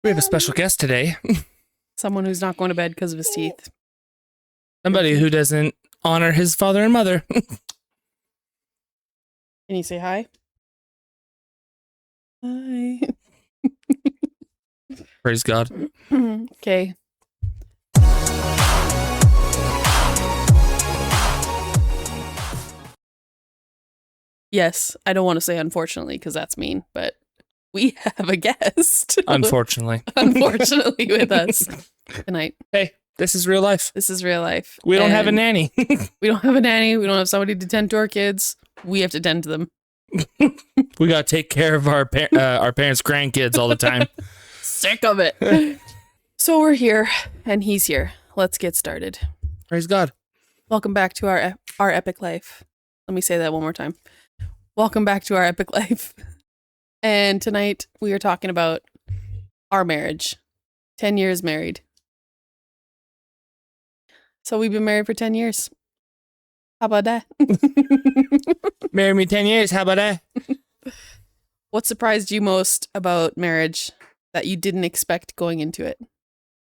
We have a special guest today. Someone who's not going to bed because of his teeth. Somebody who doesn't honor his father and mother. Can you say hi? Hi. Praise God. Okay. Yes, I don't want to say unfortunately because that's mean, but we have a guest. Unfortunately. Unfortunately with us tonight. Hey, this is real life. This is real life. We don't have a nanny. We don't have a nanny. We don't have somebody to tend to our kids. We have to tend to them. We got to take care of our parents' grandkids all the time. Sick of it. So we're here and he's here. Let's get started. Praise God. Welcome back to our epic life. Let me say that one more time. Welcome back to our epic life. And tonight we are talking about our marriage. 10 years married. So we've been married for 10 years. How about that? Married me 10 years. How about that? What surprised you most about marriage that you didn't expect going into it?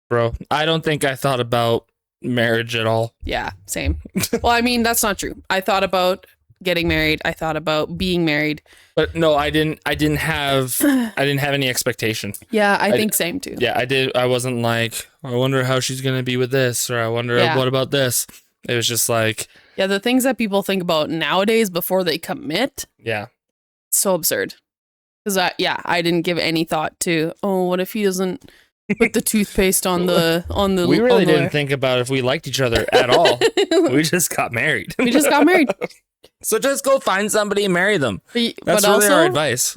Bro, I don't think I thought about marriage at all. Yeah, same. Well, I mean, that's not true. I thought about getting married. I thought about being married. But no, I didn't have any expectation. Yeah, I think same too. Yeah, I did. I wasn't like, I wonder how she's going to be with this, or I wonder what about this. It was just like, yeah, the things that people think about nowadays before they commit. Yeah. So absurd. Because I didn't give any thought to, oh, what if he doesn't put the toothpaste on the We really didn't think about if we liked each other at all. We just got married. We just got married. So just go find somebody and marry them. That's but really also, our advice.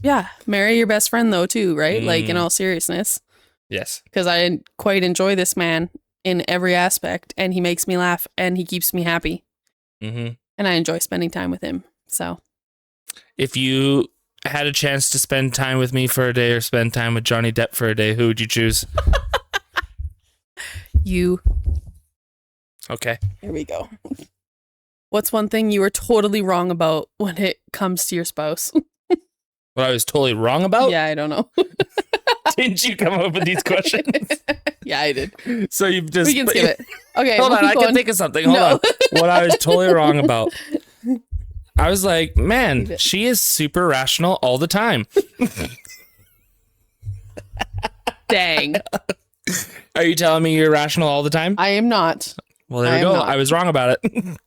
Yeah, marry your best friend though too, right? Like in all seriousness. Yes. Because I quite enjoy this man in every aspect, and he makes me laugh, and he keeps me happy. Mm-hmm. And I enjoy spending time with him. So, if you had a chance to spend time with me for a day or spend time with Johnny Depp for a day, who would you choose? You. Okay. Here we go. What's one thing you were totally wrong about when it comes to your spouse? What I was totally wrong about? Yeah, I don't know. Didn't you come up with these questions? Yeah, I did. So you've just... We can skip it. Okay, Hold on, I can think of something. Hold on. What I was totally wrong about. I was like, man, she is super rational all the time. Dang. Are you telling me you're rational all the time? I am not. Well, there we go. I was wrong about it.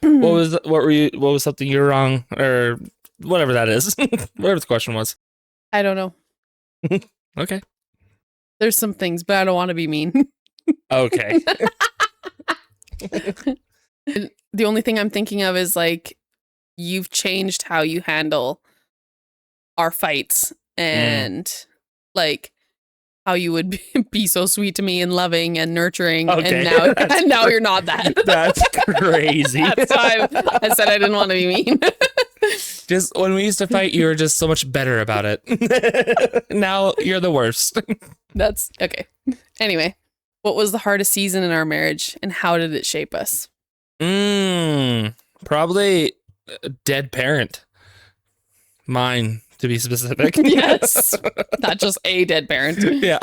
What was something you were wrong, or whatever that is? Whatever the question was. I don't know. Okay. There's some things, but I don't want to be mean. Okay. The only thing I'm thinking of is like, you've changed how you handle our fights and like how you would be so sweet to me and loving and nurturing. Okay. And now you're not that. That's crazy. That's why I said I didn't want to be mean. Just when we used to fight, you were just so much better about it. Now you're the worst. That's okay. Anyway, what was the hardest season in our marriage and how did it shape us? Probably a dead parent. Mine, to be specific. Yes. Not just a dead parent. Yeah.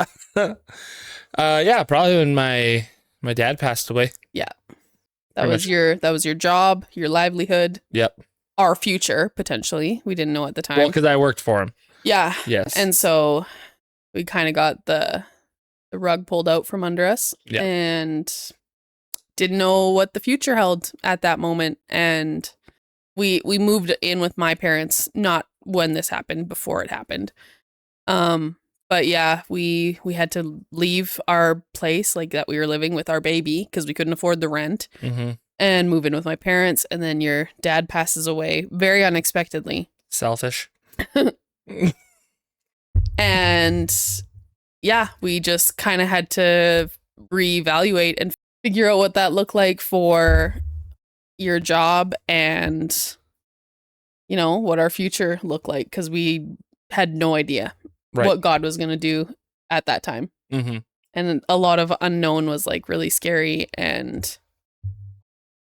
Yeah, probably when my dad passed away. Yeah. That was your job, your livelihood. Yep. Our future, potentially. We didn't know at the time. Well, because I worked for him. Yeah. Yes. And so we kind of got the rug pulled out from under us and didn't know what the future held at that moment. And we moved in with my parents, not when this happened, before it happened. But yeah, we had to leave our place like that we were living with our baby because we couldn't afford the rent and move in with my parents. And then your dad passes away very unexpectedly. Selfish. And yeah, we just kind of had to reevaluate and figure out what that looked like for your job and, you know, what our future looked like because we had no idea what God was going to do at that time. And a lot of unknown was like really scary. And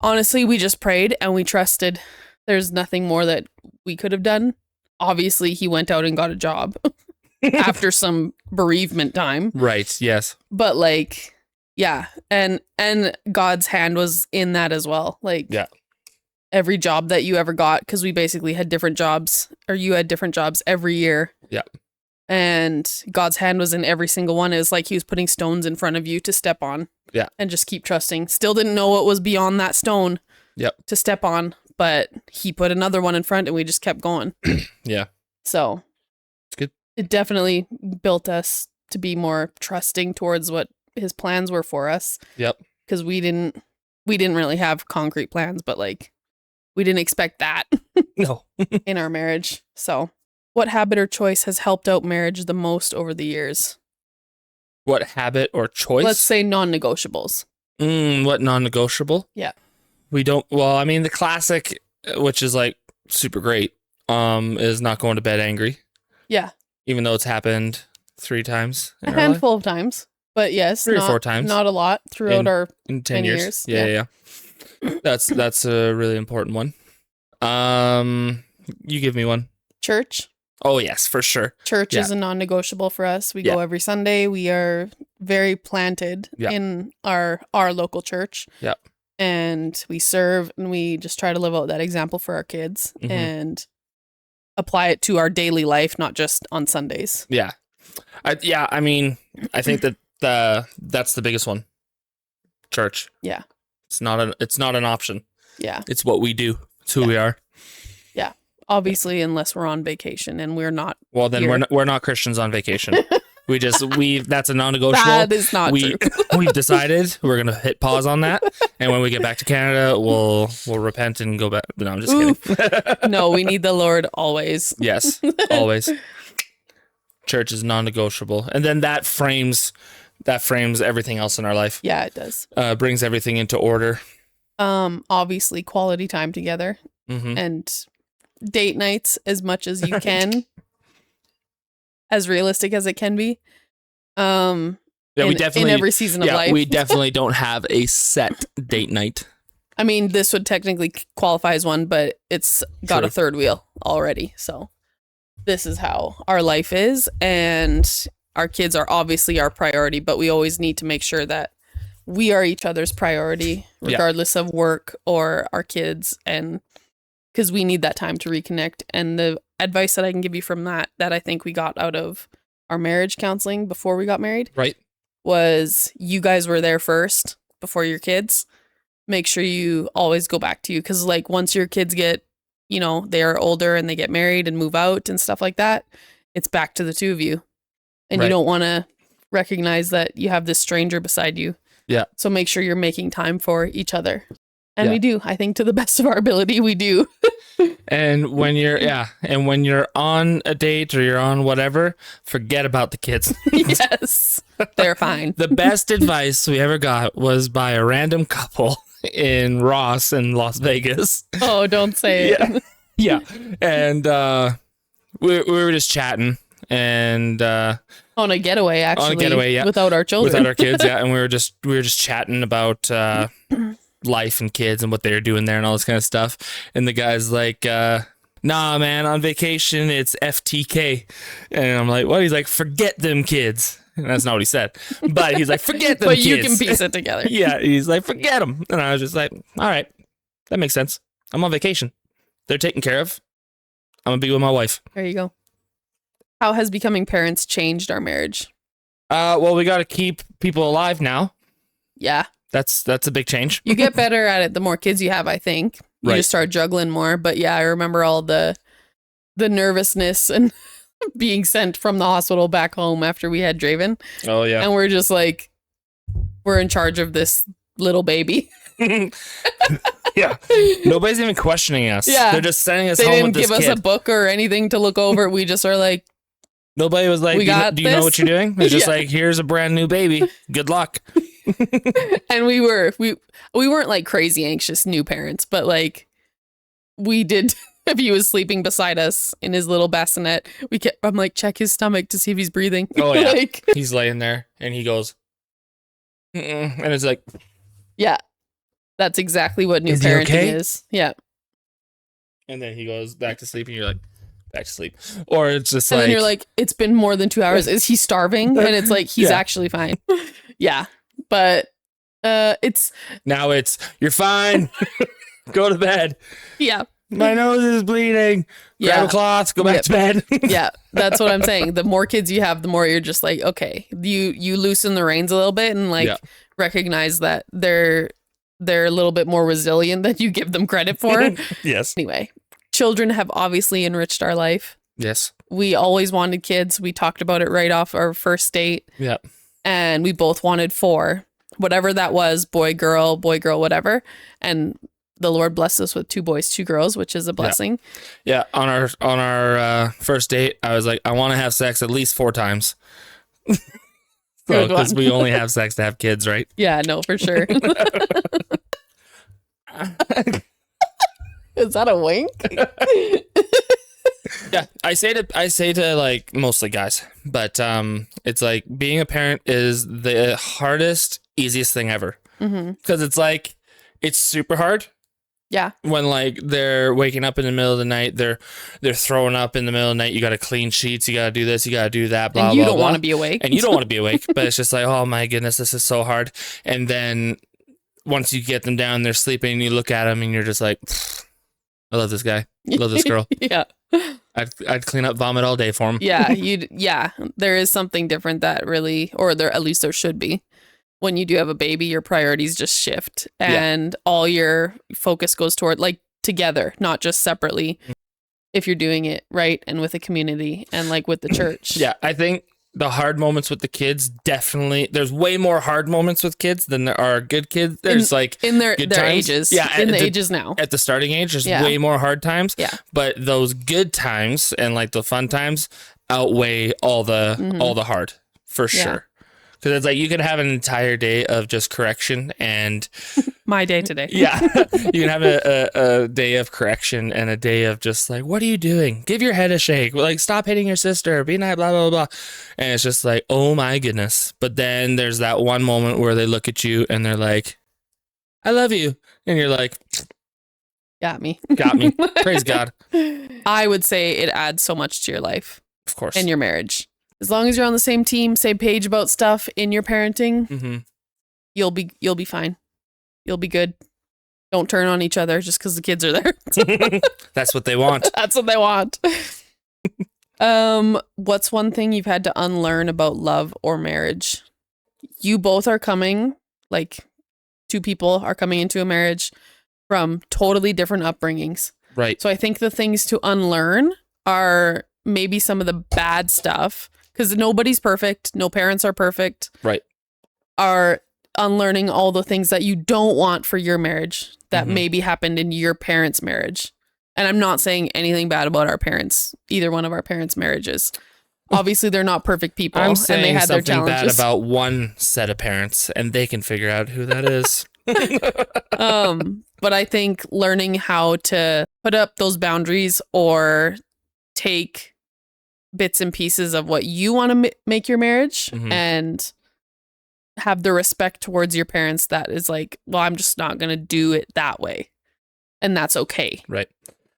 honestly, we just prayed and we trusted. There's nothing more that we could have done. Obviously, he went out and got a job. after some bereavement time. Right. Yes. But like, yeah. And God's hand was in that as well. Like, Yeah. every job that you ever got, because we basically had different jobs, or you had different jobs every year. Yeah. And God's hand was in every single one. It was like he was putting stones in front of you to step on. Yeah. And just keep trusting. Still didn't know what was beyond that stone. Yep. To step on, but he put another one in front and we just kept going. Yeah. So it's good. It definitely built us to be more trusting towards what his plans were for us. Yep. Because we didn't really have concrete plans, but like we didn't expect that No. in our marriage. So what habit or choice has helped out marriage the most over the years? What habit or choice? Let's say non-negotiables. What non-negotiable? Yeah. We don't, well, I mean, the classic, which is like super great, is not going to bed angry. Yeah. Even though it's happened 3 times. A handful of times. But yes, 3 or 4 times. Not a lot throughout our in 10 many years. Yeah. That's a really important one. You give me one. Church. Oh, yes, for sure. Church is a non-negotiable for us. We go every Sunday. We are very planted in our local church. Yeah. And we serve, and we just try to live out that example for our kids and apply it to our daily life, not just on Sundays. Yeah. I mean, I think that that's the biggest one. Church. Yeah. It's not an option. Yeah. It's what we do. It's who we are. Yeah. Obviously, unless we're on vacation, and we're not. Well, then we're not Christians on vacation. That's a non-negotiable. That is not true. We've decided we're gonna hit pause on that, and when we get back to Canada, we'll repent and go back. No, I'm just kidding. No, we need the Lord always. Yes, always. Church is non-negotiable, and then that frames everything else in our life. Yeah, it does. Brings everything into order. Obviously, quality time together and date nights as much as you can. As realistic as it can be. We definitely in every season of life. We definitely don't have a set date night. I mean, this would technically qualify as one, but it's got a third wheel already. So this is how our life is, and our kids are obviously our priority, but we always need to make sure that we are each other's priority, regardless of work or our kids, and because we need that time to reconnect. And the advice that I can give you from that I think we got out of our marriage counseling before we got married, right, was you guys were there first before your kids. Make sure you always go back to you, because like once your kids get, they are older and they get married and move out and stuff like that, it's back to the two of you, and you don't want to recognize that you have this stranger beside you. Yeah. So make sure you're making time for each other. And we do. I think to the best of our ability, we do. And when you're on a date or you're on whatever, forget about the kids. Yes, they're fine. The best advice we ever got was by a random couple in Ross in Las Vegas. Oh, don't say it. Yeah. And we were just chatting and on a getaway, actually. On a getaway, yeah. Without our children. Without our kids, yeah. And we were just chatting about life and kids and what they were doing there and all this kind of stuff. And the guy's like, nah, man, on vacation, it's FTK. And I'm like, what? He's like, forget them kids. And that's not what he said. But he's like, forget them kids. But you can piece it together. Yeah, he's like, forget them. And I was just like, all right, that makes sense. I'm on vacation. They're taken care of. I'm going to be with my wife. There you go. How has becoming parents changed our marriage? Well, we got to keep people alive now. Yeah. That's a big change. You get better at it the more kids you have, I think. You just start juggling more. But yeah, I remember all the nervousness and being sent from the hospital back home after we had Draven. Oh, yeah. And we're just like, we're in charge of this little baby. Yeah. Nobody's even questioning us. Yeah. They're just sending us home with this kid. They didn't give us a book or anything to look over. We just are like, nobody was like, do you know what you're doing? It's just like, here's a brand new baby. Good luck. And we weren't like crazy anxious new parents, but like we did. If he was sleeping beside us in his little bassinet, I'm like, check his stomach to see if he's breathing. Oh yeah. Like, he's laying there and he goes, and it's like, yeah, that's exactly what new parenting is. Yeah. And then he goes back to sleep and you're like, back to sleep. Or it's just And like, then you're like, it's been more than 2 hours. Is he starving? And it's like, he's Yeah. actually fine. Yeah. But it's, now it's, you're fine. Go to bed. yeah. My nose is bleeding. Grab Yeah. a cloth. Go back Yep. to bed. Yeah. That's what I'm saying. The more kids you have, the more you're just like, okay, you loosen the reins a little bit and like Yeah. recognize that they're a little bit more resilient than you give them credit for. Yes. Anyway, children have obviously enriched our life. Yes. We always wanted kids. We talked about it right off our first date. Yeah. And we both wanted 4, whatever that was, boy, girl, whatever. And the Lord blessed us with 2 boys, 2 girls, which is a blessing. Yeah. On our first date, I was like, I want to have sex at least 4 times. Good Because one. we only have sex to have kids, right? Yeah, no, for sure. Is that a wink? Yeah, I say to like mostly guys, but it's like being a parent is the hardest, easiest thing ever. Because it's like it's super hard. Yeah. When like they're waking up in the middle of the night, they're throwing up in the middle of the night. You got to clean sheets. You got to do this. You got to do that. Blah And you blah don't blah. want to be awake. And you don't want to be awake, but it's just like, oh my goodness, this is so hard. And then once you get them down, they're sleeping, and you look at them, and you're just like, I love this guy. I love this girl. Yeah. I'd clean up vomit all day for him. Yeah, there is something different that really, or there at least there should be. When you do have a baby, your priorities just shift and all your focus goes toward like together, not just separately. If you're doing it right and with a community and like with the church. Yeah, I think the hard moments with the kids, definitely, there's way more hard moments with kids than there are good kids. There's like in their good their times. ages. Yeah, in the at ages now. At the starting age, there's Yeah. way more hard times. Yeah. But those good times and like the fun times outweigh all the hard for Yeah. sure. Because it's like you could have an entire day of just correction and My day today. yeah, you can have a day of correction and a day of just like, what are you doing? Give your head a shake. Like, stop hitting your sister. Be nice, blah, blah, blah. And it's just like, oh my goodness. But then there's that one moment where they look at you and they're like, I love you. And you're like, Got me. got me. Praise God. I would say it adds so much to your life Of course. and your marriage. As long as you're on the same team, same page about stuff in your parenting, hmm you'll be fine. You'll be good. Don't turn on each other just because the kids are there. That's what they want. That's what they want. What's one thing you've had to unlearn about love or marriage? You both are coming, like 2 people are coming into a marriage from totally different upbringings. Right. So I think the things to unlearn are maybe some of the bad stuff because nobody's perfect. No parents are perfect. Right. Are unlearning all the things that you don't want for your marriage that Mhm. maybe happened in your parents' marriage. And I'm not saying anything bad about our parents, either one of our parents' marriages. Obviously, they're not perfect people I'm and saying they had their something bad challenges. about one set of parents, and they can figure out who that is. But I think learning how to put up those boundaries or take bits and pieces of what you want to make your marriage Mhm. and have the respect towards your parents that is like, well, I'm just not going to do it that way. And that's okay. Right.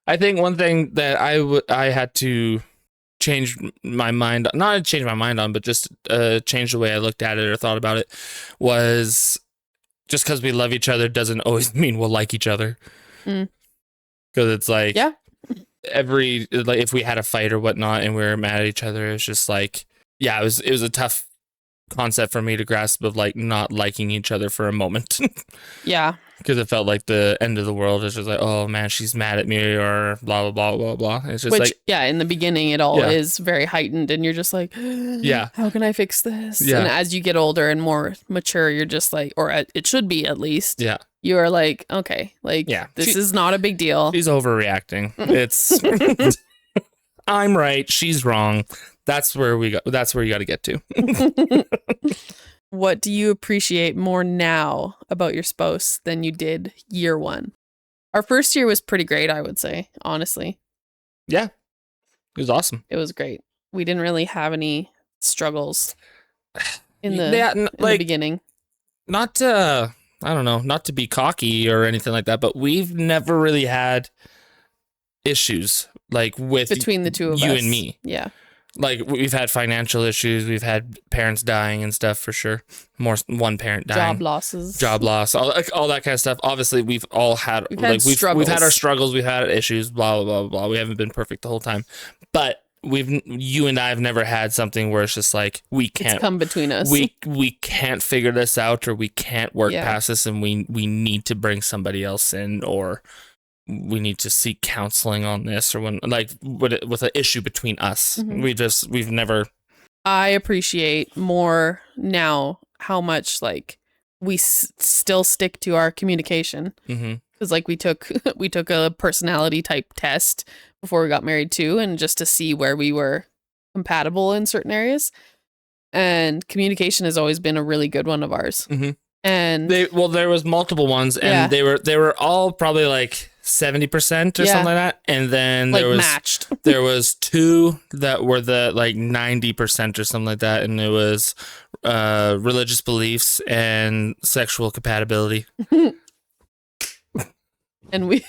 I think one thing that I had to change my mind, not change my mind on, but just change the way I looked at it or thought about it, was just because we love each other doesn't always mean we'll like each other. Mm. Because it's like, Yeah. like if we had a fight or whatnot and we were mad at each other, it's just like, yeah, it was a tough concept for me to grasp of like not liking each other for a moment. Yeah. Because it felt like the end of the world. It's just like, oh man, she's mad at me or blah, blah, blah, blah, blah. It's just Which, like, yeah, in the beginning, it all Yeah. is very heightened and you're just like, Yeah. how can I fix this? Yeah. And as you get older and more mature, you're just like, or it should be at least, yeah, you are like, okay, like, Yeah. this She- is not a big deal. she's overreacting. It's, I'm right, she's wrong. That's where we go. That's where you got to get to. What do you appreciate more now about your spouse than you did year 1? Our first year was pretty great, I would say, honestly. Yeah, it was awesome. It was great. We didn't really have any struggles in the, Yeah, in the like beginning. not to, I don't know, not to be cocky or anything like that, but we've never really had issues like with between the two of us, you and me. Yeah. Like we've had financial issues, we've had parents dying and stuff for sure. One parent dying, Job losses, job loss, all that kind of stuff. Obviously, we've all had we've had our struggles, we've had issues, blah blah blah blah. We haven't been perfect the whole time, but you and I have never had something where it's just like we can't come between us. We can't figure this out, or we can't work past this, and we need to bring somebody else in, or we need to seek counseling on this, or when like with an issue between us. We've never. I appreciate more now how much like we still stick to our communication, because like we took a personality type test before we got married too, and just to see where we were compatible in certain areas, and communication has always been a really good one of ours. And there was multiple ones, and they were all probably like 70% or something like that, and then there was matched. There was 2 that were the like 90% or something like that, and it was religious beliefs and sexual compatibility. And we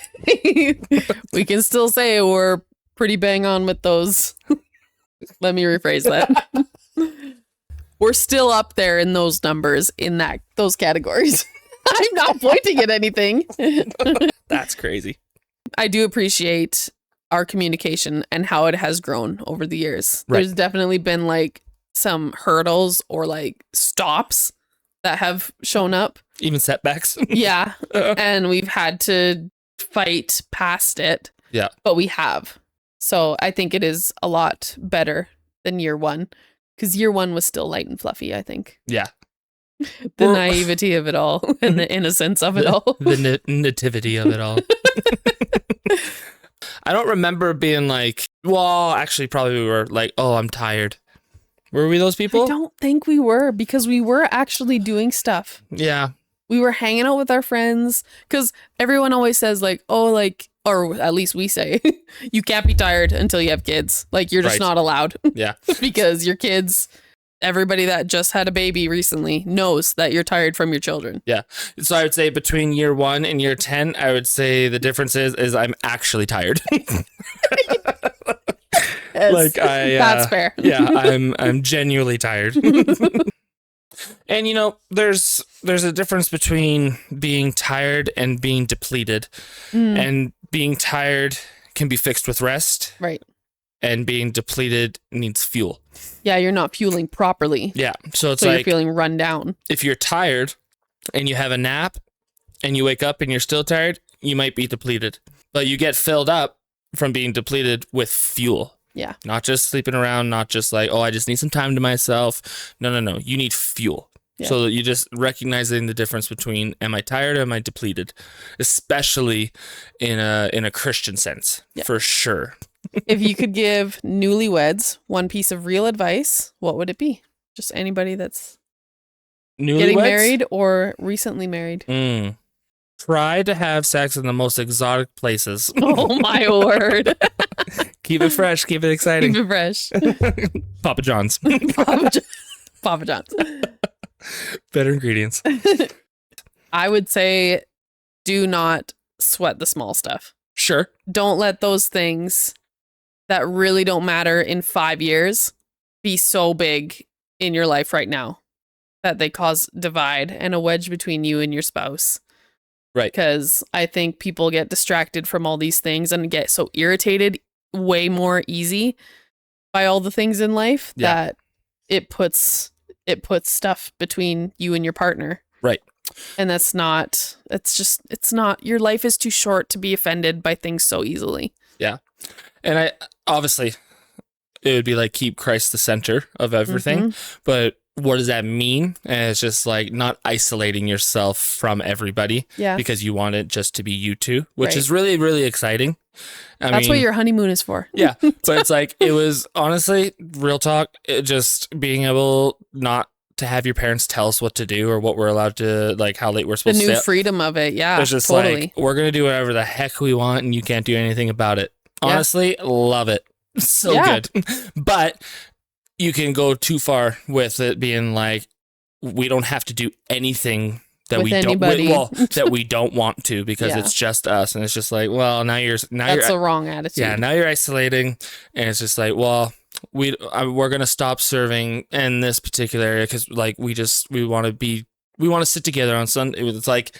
can still say we're pretty bang on with those. Let me rephrase that. We're still up there in those numbers in those categories. I'm not pointing at anything. That's crazy. I do appreciate our communication and how it has grown over the years. Right. There's definitely been like some hurdles or like stops that have shown up. Even setbacks. Yeah. And we've had to fight past it. Yeah. But we have. So I think it is a lot better than year one. Because year one was still light and fluffy, I think. Yeah. The naivety of it all and the innocence of it all. The nativity of it all. I don't remember being like, well, actually, probably we were like, oh, I'm tired. Were we those people? I don't think we were, because we were actually doing stuff. Yeah. We were hanging out with our friends, because everyone always says like, oh, like, or at least we say, you can't be tired until you have kids. Like, you're just not allowed. Yeah. Because your kids, everybody that just had a baby recently knows that you're tired from your children. Yeah. So I would say between year 1 and year 10, I would say the difference is I'm actually tired. Like that's fair. Yeah, I'm genuinely tired. And you know, there's a difference between being tired and being depleted. And being tired can be fixed with rest. Right. And being depleted needs fuel. Yeah, you're not fueling properly. Yeah. So you're feeling run down. If you're tired and you have a nap and you wake up and you're still tired, you might be depleted. But you get filled up from being depleted with fuel. Yeah. Not just sleeping around, not just like, oh, I just need some time to myself. No. You need fuel. Yeah. So that you just recognizing the difference between am I tired or am I depleted, especially in a Christian sense, for sure. If you could give newlyweds one piece of real advice, what would it be? Just anybody that's getting married or recently married. Try to have sex in the most exotic places. Oh my word. Keep it fresh. Keep it exciting. Keep it fresh. Papa John's. Papa John's. Better ingredients. I would say do not sweat the small stuff. Sure. Don't let those things that really don't matter in 5 years be so big in your life right now that they cause divide and a wedge between you and your spouse. Right. Because I think people get distracted from all these things and get so irritated way more easy by all the things in life that it puts stuff between you and your partner. Right. And it's not, your life is too short to be offended by things so easily. Yeah. And I, obviously, it would be like keep Christ the center of everything. But what does that mean? And it's just like not isolating yourself from everybody because you want it just to be you two, which is really, really exciting. That's what your honeymoon is for. Yeah. But it's like, it was honestly, real talk, just being able not to have your parents tell us what to do or what we're allowed to, like how late we're supposed to The new freedom of it. Yeah, it's just like, we're going to do whatever the heck we want and you can't do anything about it. Honestly, love it. So good. But you can go too far with it being like, we don't have to do anything that with we anybody. that we don't want to, because Yeah. it's just us, and it's just like, well, That's the wrong attitude. yeah, now you're isolating, and it's just like, well, we're gonna stop serving in this particular area because like we want to sit together on Sunday. It's like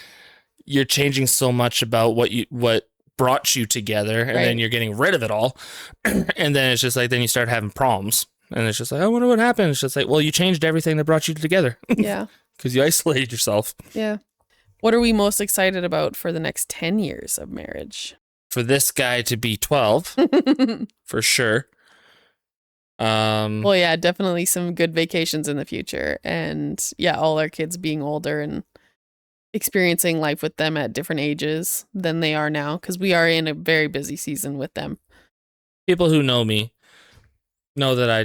you're changing so much about what brought you together, and then you're getting rid of it all, and then it's just like then you start having problems, and it's just like, I wonder what happened. It's just like, well, you changed everything that brought you together. Yeah. Because you isolated yourself. Yeah. What are we most excited about for the next 10 years of marriage? For this guy to be 12, for sure. Well, yeah, definitely some good vacations in the future. And yeah, all our kids being older and experiencing life with them at different ages than they are now, because we are in a very busy season with them. People who know me know that I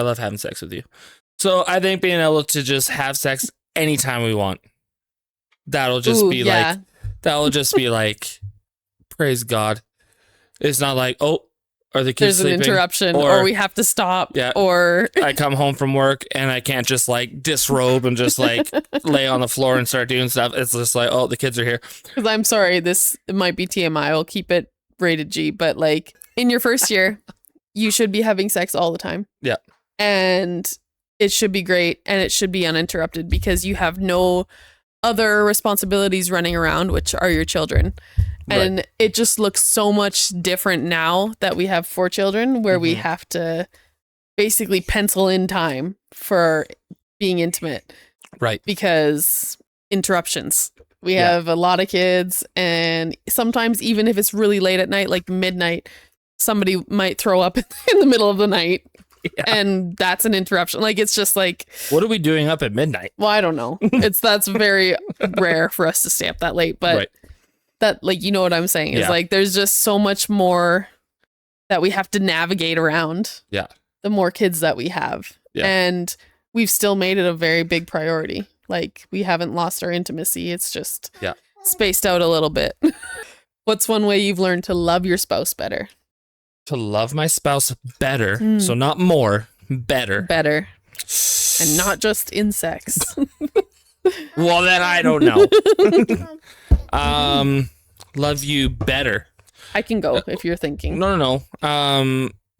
love having sex with you. So I think being able to just have sex anytime we want, that'll just be like, praise God. It's not like, oh, are the kids There's an interruption, or we have to stop, or I come home from work and I can't just like disrobe and just like lay on the floor and start doing stuff. It's just like, oh, the kids are here. Because I'm sorry, this might be TMI. I'll keep it rated G, but like in your first year, you should be having sex all the time. Yeah. And it should be great, and it should be uninterrupted because you have no other responsibilities running around, which are your children. And it just looks so much different now that we have 4 children, where we have to basically pencil in time for being intimate. Right. Because interruptions. We have a lot of kids, and sometimes even if it's really late at night, like midnight, somebody might throw up in the middle of the night. Yeah. And that's an interruption. Like, it's just like, what are we doing up at midnight? Well, I don't know. That's very rare for us to stay up that late, but that, like, you know what I'm saying? Is like, there's just so much more that we have to navigate around. Yeah. The more kids that we have. Yeah. And we've still made it a very big priority. Like, we haven't lost our intimacy. It's just spaced out a little bit. What's one way you've learned to love your spouse better? To love my spouse better. So not more, better. Better. And not just in sex. Well, then I don't know. Love you better. I can go if you're thinking. No.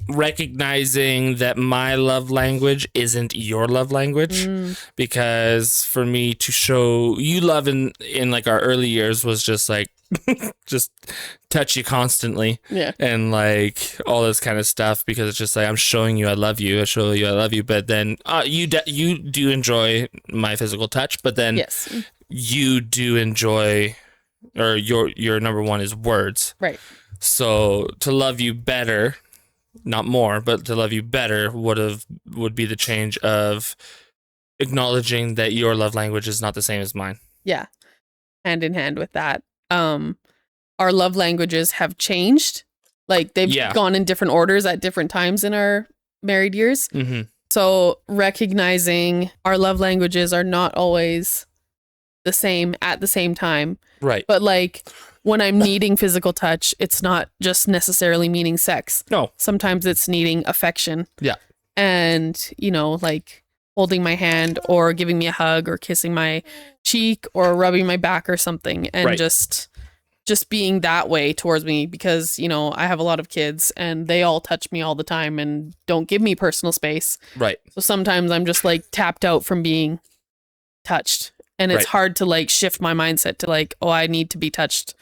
Recognizing that my love language isn't your love language, because for me to show you love in like our early years was just like just touch you constantly, and like all this kind of stuff, because it's just like, I'm showing you I love you, I show you I love you, but then you do enjoy my physical touch, but then you do enjoy, or your number one is words, right? So to love you better, not more, but to love you better would be the change of acknowledging that your love language is not the same as mine. Yeah. Hand in hand with that. Our love languages have changed. Like, they've gone in different orders at different times in our married years. So recognizing our love languages are not always the same at the same time. Right. But like, when I'm needing physical touch, it's not just necessarily meaning sex. No. Sometimes it's needing affection. Yeah. And, you know, like holding my hand or giving me a hug or kissing my cheek or rubbing my back or something, and just being that way towards me, because, you know, I have a lot of kids and they all touch me all the time and don't give me personal space. Right. So sometimes I'm just like tapped out from being touched. And it's hard to like shift my mindset to like, oh, I need to be touched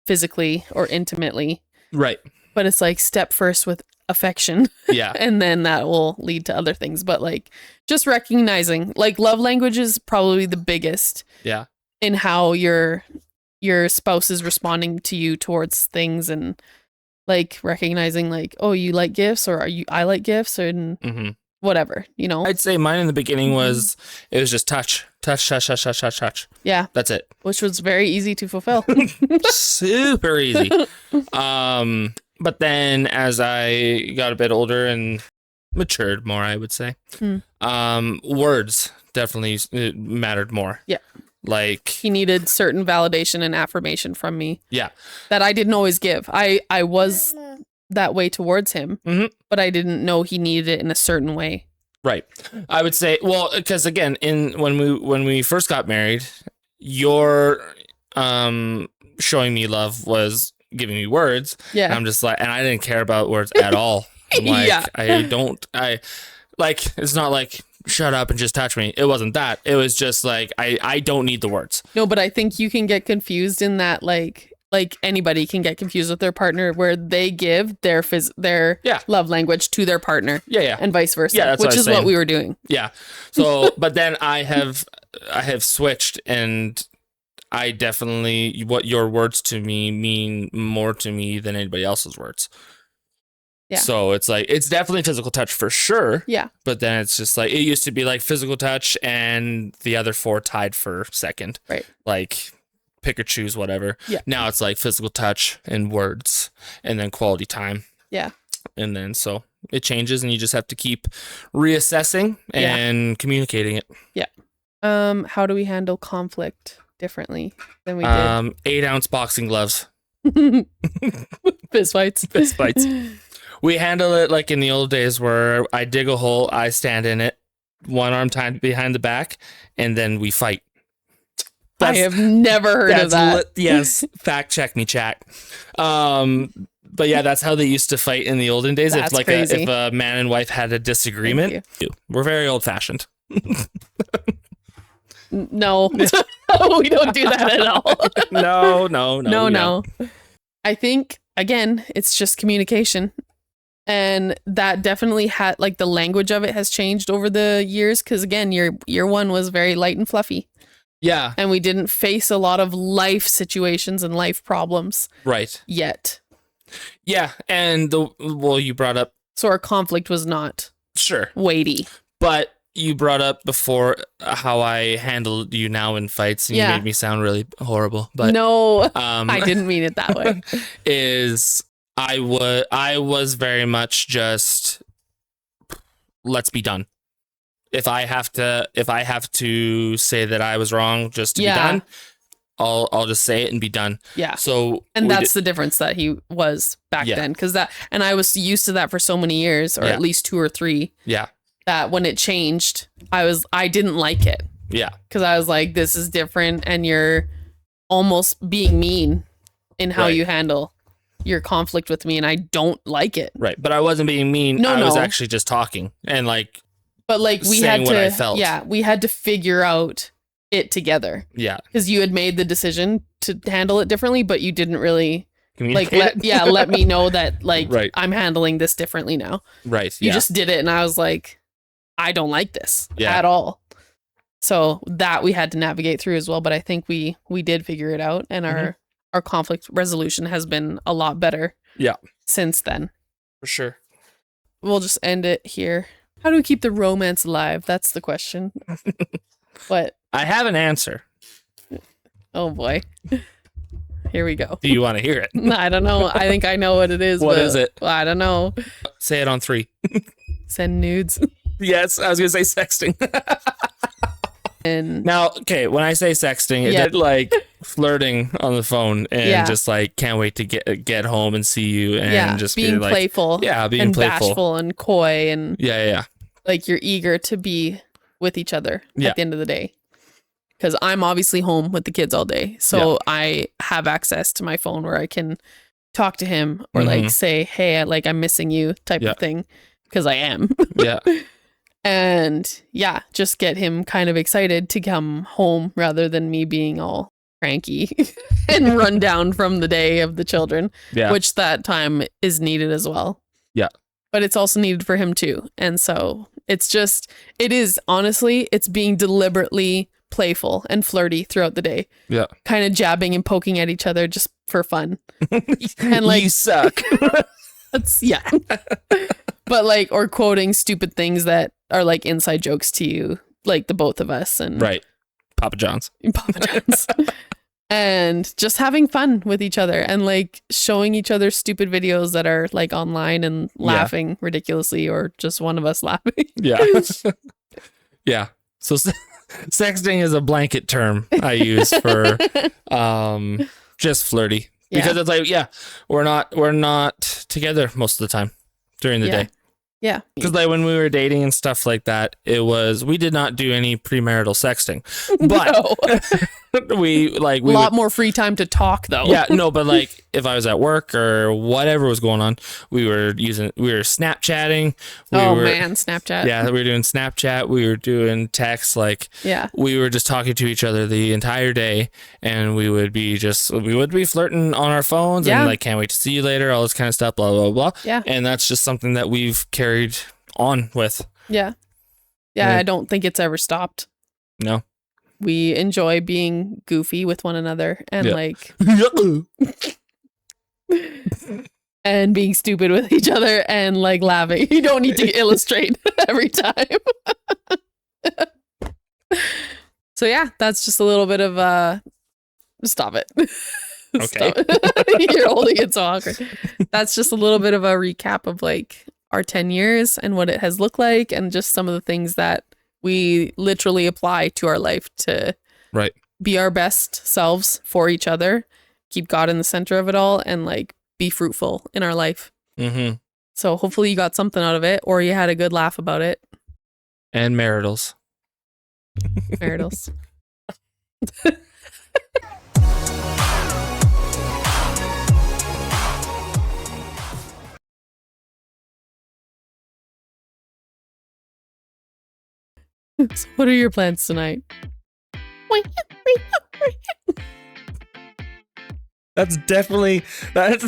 physically or intimately. Right. But it's like, step first with affection. Yeah. And then that will lead to other things. But like, just recognizing, like, love language is probably the biggest. Yeah. In how your spouse is responding to you towards things, and like recognizing like, oh, you like gifts, or I like gifts, and whatever, you know. I'd say mine in the beginning was, it was just touch. Yeah. That's it. Which was very easy to fulfill. Super easy. But then as I got a bit older and matured more, I would say, words definitely mattered more. Yeah. Like, he needed certain validation and affirmation from me. Yeah. That I didn't always give. I was that way towards him, but I didn't know he needed it in a certain way. Right. I would say, well, because again, when we first got married, your showing me love was giving me words. Yeah. And I'm just like, and I didn't care about words at all. I'm like, Yeah. it's not like, shut up and just touch me. It wasn't that. It was just like, I don't need the words. No, but I think you can get confused in that, like anybody can get confused with their partner where they give their Yeah. love language to their partner. Yeah. And vice versa. Yeah, that's what which I was is what saying. we were doing. Yeah. So, but then I have switched, and I definitely, what your words to me mean more to me than anybody else's words. Yeah. So it's like, it's definitely physical touch for sure. Yeah. But then it's just like, it used to be like physical touch and the other four tied for second. Right. Like pick or choose, whatever. Yeah. Now it's like physical touch and words and then quality time. Yeah. And then so it changes, and you just have to keep reassessing and communicating it. Yeah. How do we handle conflict differently than we did? 8-ounce boxing gloves. Fist fights. Fist fights. We handle it like in the old days where I dig a hole, I stand in it, one arm tied behind the back, and then we fight. I have never heard of that. Yes. Fact check me, chat. But yeah, that's how they used to fight in the olden days. That's If crazy. if a man and wife had a disagreement, we're very old fashioned. No, we don't do that at all. No. I think, again, it's just communication. And that definitely had, like, the language of it has changed over the years. Because, again, year one was very light and fluffy. Yeah. And we didn't face a lot of life situations and life problems Right. yet. Yeah. And you brought up, So our conflict was not sure. weighty. But you brought up before how I handle you now in fights, and you made me sound really horrible. But no, I didn't mean it that way. I was very much just, let's be done. If I have to say that I was wrong just to be done, I'll just say it and be done. Yeah. So and that's the difference that he was back then, because and I was used to that for so many years, or at least 2 or 3. Yeah. That when it changed, I didn't like it. Yeah. Because I was like, this is different, and you're almost being mean in how you handle your conflict with me, and I don't like it. Right. But I wasn't being mean. I was actually just talking and like. But like we saying had what to, I felt. we had to figure out it together. Yeah. Because you had made the decision to handle it differently, but you didn't really communicate. let me know that Right. I'm handling this differently now. Right. You just did it, and I was like, I don't like this at all. So that we had to navigate through as well. But I think we did figure it out, and our conflict resolution has been a lot better. Yeah. Since then. For sure. We'll just end it here. How do we keep the romance alive? That's the question. What? I have an answer. Oh boy. Here we go. Do you want to hear it? I don't know. I think I know what it is. What is it? I don't know. Say it on 3. Send nudes. Yes, I was going to say sexting. And now, okay, when I say sexting, it's like flirting on the phone and just like can't wait to get home and see you and just being be like, playful. Yeah, being and playful. Bashful and coy and yeah. Like you're eager to be with each other Yeah. at the end of the day. Because I'm obviously home with the kids all day. So I have access to my phone where I can talk to him or like say, hey, I'm missing you type of thing. Because I am. Yeah. And just get him kind of excited to come home rather than me being all cranky and run down from the day of the children, which that time is needed as well. Yeah. But it's also needed for him too. And so it's honestly, it's being deliberately playful and flirty throughout the day. Yeah. Kind of jabbing and poking at each other just for fun. And like, you suck. that's but like, or quoting stupid things that are like inside jokes to you, like the both of us and right. Papa John's. And just having fun with each other and like showing each other stupid videos that are like online and laughing ridiculously, or just one of us laughing. Yeah. Yeah. So sexting is a blanket term I use for just flirty, because it's like, we're not together most of the time during the day. Yeah. Because like when we were dating and stuff like that, we did not do any premarital sexting, but we a lot more free time to talk though. Yeah, no, but like if I was at work or whatever was going on, we were Snapchatting. Man, Snapchat. Yeah, we were doing Snapchat. We were doing text. Like, yeah, we were just talking to each other the entire day, and we would be flirting on our phones and like, can't wait to see you later, all this kind of stuff, blah blah blah. Yeah, and that's just something that we've carried on with. Yeah, I don't think it's ever stopped. No. We enjoy being goofy with one another and like and being stupid with each other and like laughing. You don't need to illustrate every time. So yeah, that's just a little bit of stop it. Okay. Stop it. You're holding it so awkward. That's just a little bit of a recap of like our 10 years and what it has looked like and just some of the things that we literally apply to our life to be our best selves for each other, keep God in the center of it all, and like be fruitful in our life. Mm-hmm. So hopefully you got something out of it or you had a good laugh about it. And maritals. Maritals. So what are your plans tonight? That's definitely that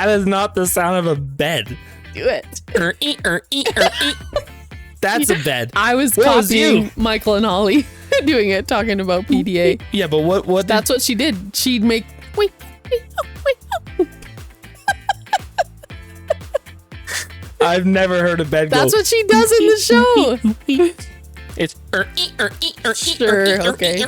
is not the sound of a bed. Do it. That's a bed. I was copying Michael and Holly doing it, talking about PDA. Yeah, but what? That's what she did. She'd make. I've never heard a bed go. That's what she does in the show. It's sure, okay.